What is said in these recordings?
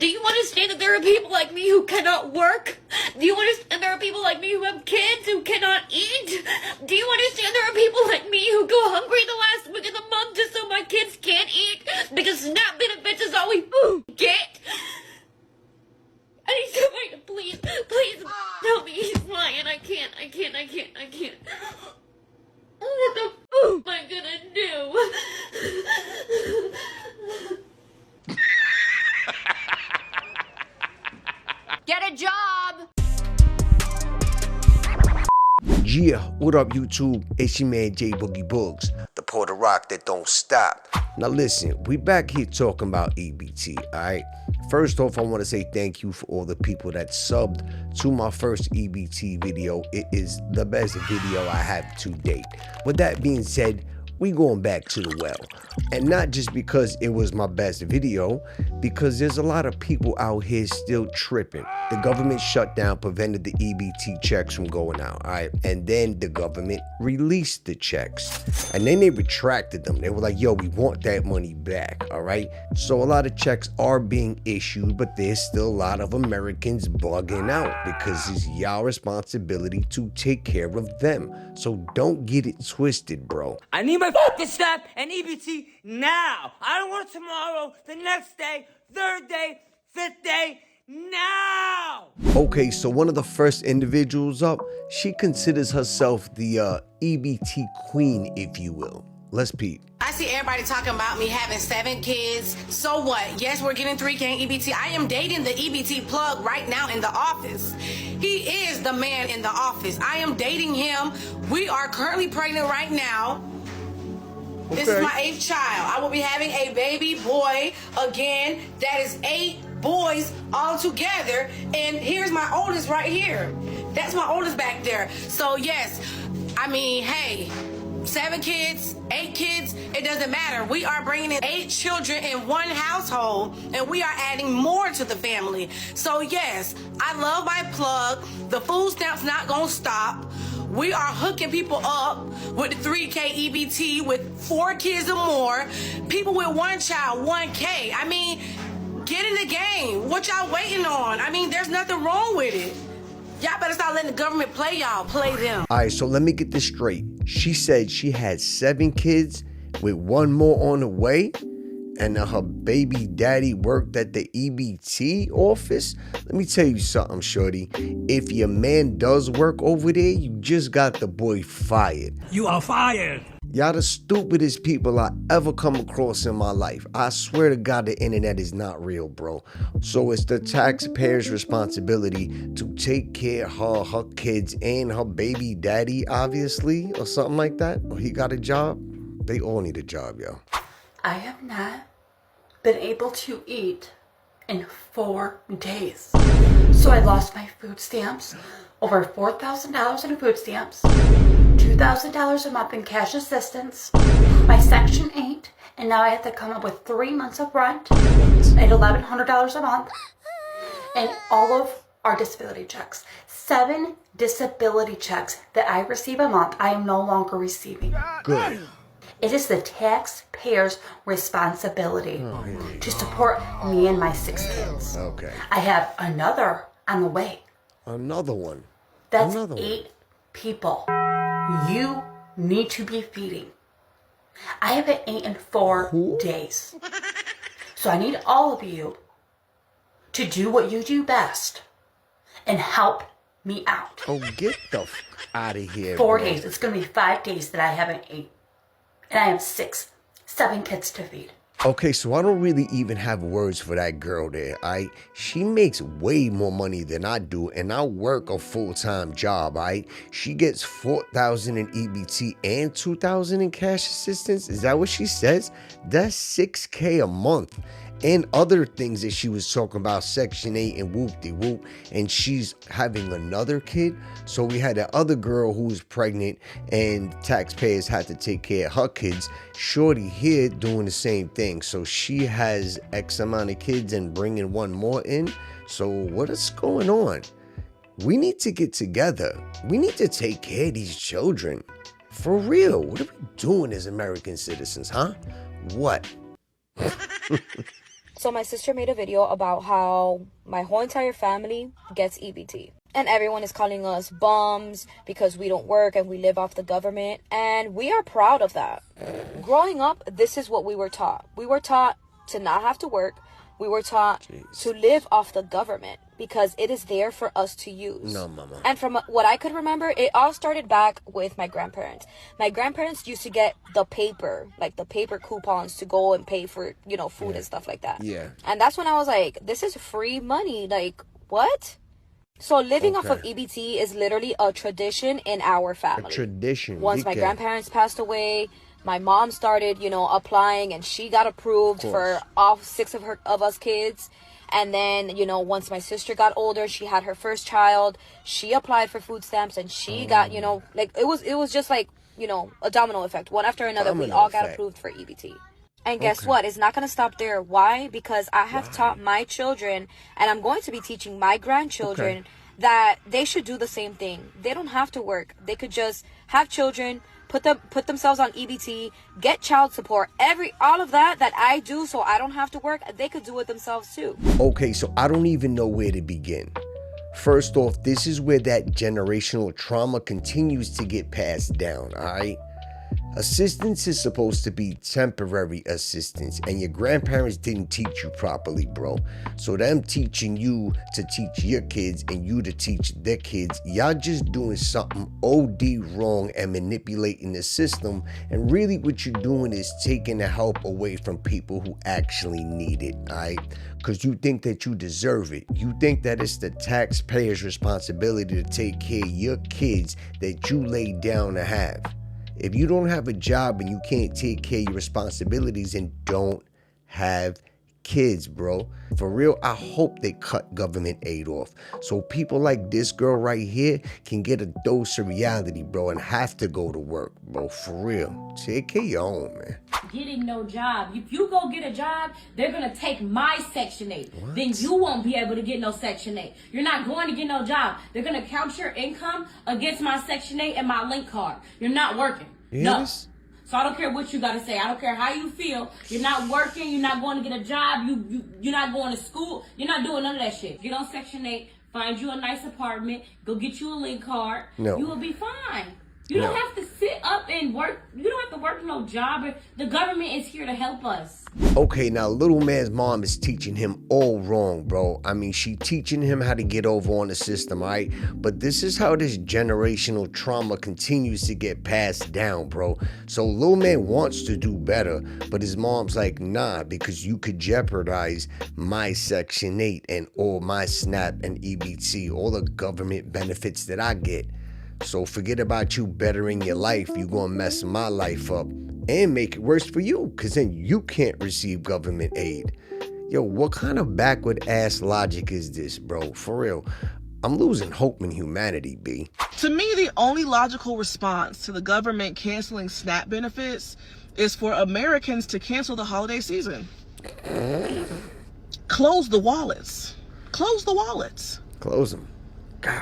Do you understand that there are people like me who cannot work? Do you understand there are people like me who have kids who cannot eat? Do you understand there are people like me who go hungry the last week of the month just so my kids can't eat? Because SNAP benefits is all we get? I need somebody to please help me. He's lying. I can't. What the am I gonna do? Get a job! Yeah, what up YouTube? It's your man J Boogie Boogs, the Puerto Rock that don't stop. Now listen, we back here talking about EBT, alright? First off, I want to say thank you for all the people that subbed to my first EBT video. It is the best video I have to date. With that being said, we going back to the well. And not just because it was my best video, because there's a lot of people out here still tripping. The government shutdown prevented the EBT checks from going out, all right? And then the government released the checks. And then they retracted them. They were like, yo, we want that money back, all right? So a lot of checks are being issued, but there's still a lot of Americans bugging out because it's y'all responsibility to take care of them. So don't get it twisted, bro. I need my fucking SNAP and EBT now. I don't want it tomorrow, the next day, third day, fifth day, now. Okay, so one of the first individuals up, she considers herself the EBT Queen, if you will. Let's peep. I see everybody talking about me having 7 kids. So what? Yes, we're getting 3K EBT. I am dating the EBT plug right now in the office. He is the man in the office. I am dating him. We are currently pregnant right now. Okay. This is my 8th child. I will be having a baby boy again. That is 8 boys all together. And here's my oldest right here. That's my oldest back there. So yes, I mean, hey, 7 kids, 8 kids, it doesn't matter. We are bringing in 8 children in one household, and we are adding more to the family. So yes, I love my plug. The food stamp's not gonna stop. We are hooking people up with the 3K EBT with 4 kids or more. People with 1 child, 1K. I mean, get in the game. What y'all waiting on? I mean, there's nothing wrong with it. Y'all better start letting the government play y'all. Play them. All right, so let me get this straight. She said she had 7 kids with 1 more on the way, and her baby daddy worked at the EBT office. Let me tell you something, shorty. If your man does work over there, you just got the boy fired. You are fired. Y'all the stupidest people I ever come across in my life. I swear to God, the internet is not real, bro. So it's the taxpayer's responsibility to take care of her kids, and her baby daddy, obviously, or something like that. Or he got a job. They all need a job, yo. I have not been able to eat in 4 days. So I lost my food stamps, over $4,000 in food stamps, $2,000 a month in cash assistance, my Section 8, and now I have to come up with 3 months of rent at $1,100 a month, and all of our disability checks. 7 disability checks that I receive a month, I am no longer receiving. Good. It is the taxpayer's responsibility to support me and my 6 kids. Okay. I have another on the way. Another one. That's Another 8 people you need to be feeding. I haven't eaten 4 days. So I need all of you to do what you do best and help me out. Oh, get the f out of here, 4 bro. days. It's going to be 5 days that I haven't eaten. And I have 7 kids to feed. Okay, so I don't really even have words for that girl there, alright? She makes way more money than I do, and I work a full-time job, alright? She gets $4,000 in EBT and $2,000 in cash assistance. Is that what she says? That's $6K a month. And other things that she was talking about, Section 8 and whoop-de-whoop, and she's having another kid. So we had the other girl who was pregnant, and taxpayers had to take care of her kids. Shorty here doing the same thing. So she has X amount of kids and bringing 1 more in. So what is going on? We need to get together. We need to take care of these children. For real, what are we doing as American citizens, huh? What? So my sister made a video about how my whole entire family gets EBT. And everyone is calling us bums because we don't work and we live off the government. And we are proud of that. Growing up, this is what we were taught. We were taught to not have to work. We were taught to live off the government because it is there for us to use. No, mama. And from what I could remember, it all started back with my grandparents. My grandparents used to get the paper, like the paper coupons to go and pay for, you know, food and stuff like that. Yeah. And that's when I was like, this is free money. Like, what? So living off of EBT is literally a tradition in our family. A tradition. Once my grandparents passed away, my mom started, you know, applying, and she got approved for all 6 of us kids. And then, you know, once my sister got older, she had her first child. She applied for food stamps, and she got, you know, like it was just like, you know, a domino effect. One after another, we all got approved for EBT. And guess what? It's not going to stop there. Why? Because I have taught my children, and I'm going to be teaching my grandchildren that they should do the same thing. They don't have to work. They could just have children, put themselves on EBT, get child support, all of that I do so I don't have to work. They could do it themselves too. Okay, so I don't even know where to begin. First off, this is where that generational trauma continues to get passed down, all right? Assistance is supposed to be temporary assistance, and your grandparents didn't teach you properly, bro. So them teaching you to teach your kids and you to teach their kids, y'all just doing something OD wrong and manipulating the system. And really what you're doing is taking the help away from people who actually need it, all right? Because you think that you deserve it. You think that it's the taxpayer's responsibility to take care of your kids that you laid down to have. If you don't have a job and you can't take care of your responsibilities, and don't have kids, bro. For real, I hope they cut government aid off so people like this girl right here can get a dose of reality, bro, and have to go to work, bro. For real. Take care of your own, man. Getting no job. If you go get a job, they're going to take my Section 8. Then you won't be able to get no Section 8. You're not going to get no job. They're going to count your income against my Section 8 and my link card. You're not working. Yes. No. So I don't care what you got to say. I don't care how you feel. You're not working. You're not going to get a job. You're not going to school. You're not doing none of that shit. Get on Section 8. Find you a nice apartment. Go get you a link card. No. You will be fine. You don't have to sit up and work. You don't have to work no job. The government is here to help us. Okay, now little man's mom is teaching him all wrong, bro. I mean, she teaching him how to get over on the system, right? But this is how this generational trauma continues to get passed down, bro. So little man wants to do better, but his mom's like, nah, because you could jeopardize my Section 8 and all my SNAP and EBT, all the government benefits that I get. So forget about you bettering your life. You gonna mess my life up and make it worse for you, because then you can't receive government aid. Yo, what kind of backward ass logic is this, bro? For real. I'm losing hope in humanity, B. To me, the only logical response to the government canceling SNAP benefits is for Americans to cancel the holiday season. Close the wallets. Close the wallets. Close them.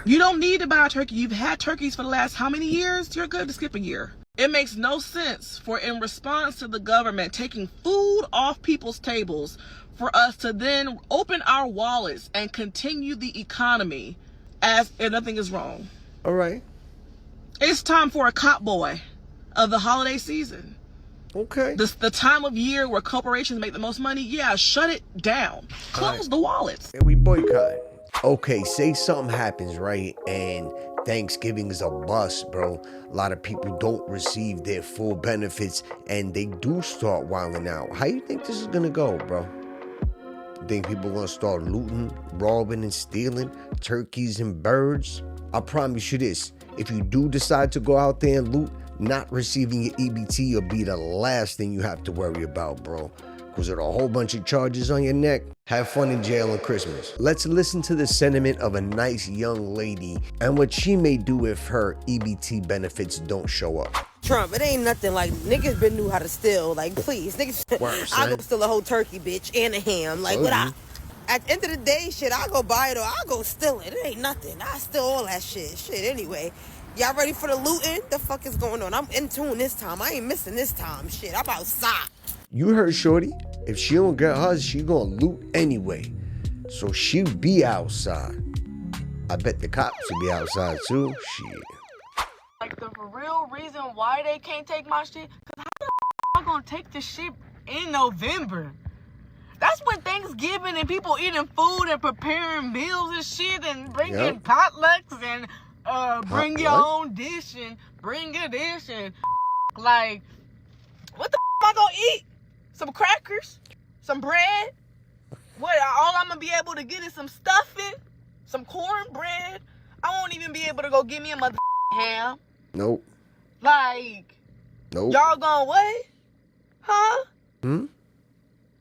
You don't need to buy a turkey. You've had turkeys for the last how many years? You're good to skip a year. It makes no sense for, in response to the government taking food off people's tables, for us to then open our wallets and continue the economy as if nothing is wrong. All right. It's time for a cop boy of the holiday season. Okay. The time of year where corporations make the most money. Yeah, shut it down. Close the wallets. And we boycott. Okay, say something happens, right? And Thanksgiving is a bust, bro. A lot of people don't receive their full benefits and they do start wilding out. How you think this is gonna go, bro? Think people gonna start looting, robbing, and stealing turkeys and birds? I promise you this, if you do decide to go out there and loot, not receiving your EBT will be the last thing you have to worry about, bro. Because of a whole bunch of charges on your neck. Have fun in jail on Christmas. Let's listen to the sentiment of a nice young lady and what she may do if her EBT benefits don't show up. Trump, it ain't nothing like niggas been knew how to steal. Like, please, niggas, I go steal a whole turkey, bitch, and a ham. Like, what I, at the end of the day, shit, I go buy it or I go steal it. It ain't nothing. I steal all that shit. Shit, anyway. Y'all ready for the looting? The fuck is going on? I'm in tune this time. I ain't missing this time. Shit, I'm outside. You heard Shorty. If she don't get hers, she gonna loot anyway. So she be outside. I bet the cops will be outside too. Shit. Like the for real reason why they can't take my shit, cause how the am I gonna take the shit in November? That's when Thanksgiving and people eating food and preparing meals and shit and bringing potlucks and bring your own dish and bring a dish and like, what the am I gonna eat? Some crackers? Some bread? What, all I'm gonna be able to get is some stuffing? Some cornbread? I won't even be able to go get me a mother ham. Nope. Like, nope. Y'all gonna what? Huh? Hmm?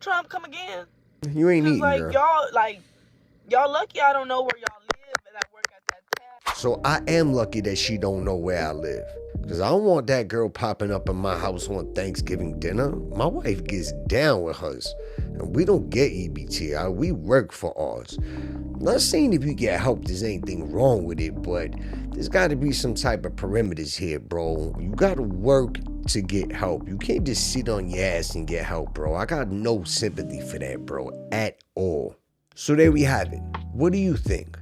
Trump come again? You ain't eating, like, girl. y'all lucky I don't know where y'all live and I work at that tab. So I am lucky that she don't know where I live. Because I don't want that girl popping up in my house on Thanksgiving dinner. My wife gets down with hers. And we don't get EBT. We work for ours. Not saying if you get help, there's anything wrong with it, but there's got to be some type of perimeters here, bro. You got to work to get help. You can't just sit on your ass and get help, bro. I got no sympathy for that, bro, at all. So there we have it. What do you think?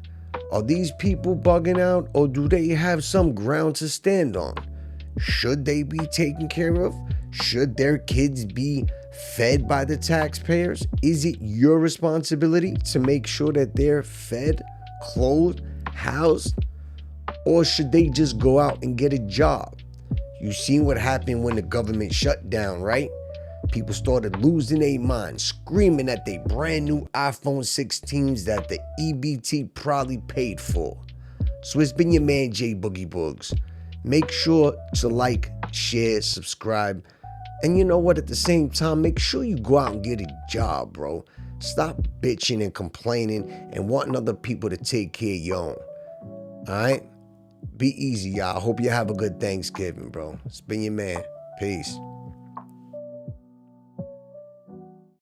Are these people bugging out, or do they have some ground to stand on? Should they be taken care of? Should their kids be fed by the taxpayers? Is it your responsibility to make sure that they're fed, clothed, housed? Or should they just go out and get a job? You seen what happened when the government shut down, right? People started losing their minds, screaming at their brand new iPhone 16s that the EBT probably paid for. So it's been your man, J Boogie Boogs. Make sure to like, share, subscribe. And you know what? At the same time, make sure you go out and get a job, bro. Stop bitching and complaining and wanting other people to take care of your own. All right? Be easy, y'all. Hope you have a good Thanksgiving, bro. It's been your man. Peace.